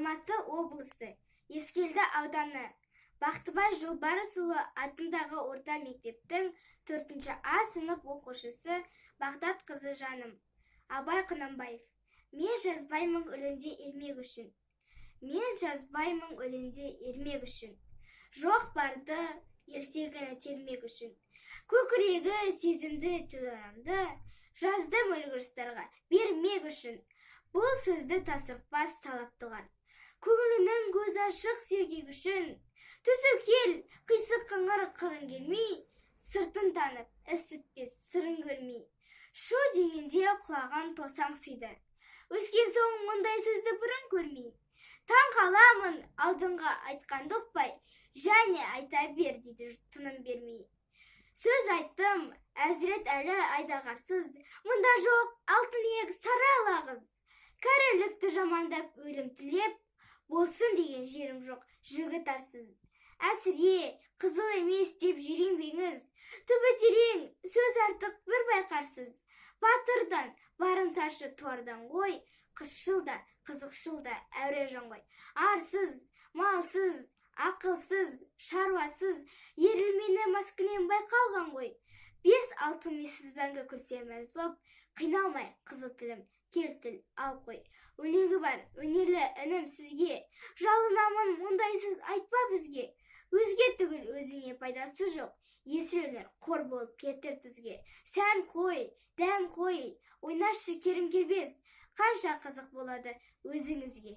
Алматы облысы, Ескелді ауданы, Бақтыбай Жолбарысұлы атындағы орта мектептің 4 А сынып оқушысы Бағдат қызы жаным. Абай Құнанбаев. Мен жазбаймын өлеңде ермек үшін. Мен жазбаймын өлеңде ермек үшін. Жоқ барды ертегіні термек үшін. Көкірегі сезімді төлірамды, жаздым өлгірістарға бермек үшін. Бұл сөзді тасықпас талап тұғар. Көңілінің көз ашық сергек үшін. Түсіп кел, қисық қыңыр қырын келмей, сыртын танып, іс бітпес сырын көрмей. Шу дегенде құлаған тосаң сыйды. Өскен соң мұндай сөзді бұрын көрмей. Таң қаламын алдыңға айтқанды ұқпай, және айта бер дейді тыным бермей. Сөз айттым, әзірет әлі айдағарсыз, мұнда жоқ алтын иек сары алағыз. Кәрілікті жамандап өлім тілеп, болсын деген жерім жоқ, жігіт арсыз. Әсіре, қызыл емес деп жиренбеңіз, түбі терең, сөз артық бір байқарсыз. Батырдан, барымташы тордан ғой, қысшыл да, қызықшыл да әуре жан ғой. Арсыз, малсыз, ақылсыз, шаруасыз, ерілмені маскүнем байқалған ғой. 5-6 месіз мәңгі күлсеміз боп, қиналмай қызыл тілім, кел тіл, ал қой. Өлегі бар, өнерлі інім сізге, жалынамын мұндай сөз айтпа бізге. Өзге түгіл өзіңе пайдасы жоқ, есіреулер қор болып кетір тізге. Сән қой, дән қой, ойнашы керім кербез, қанша қызық болады өзіңізге.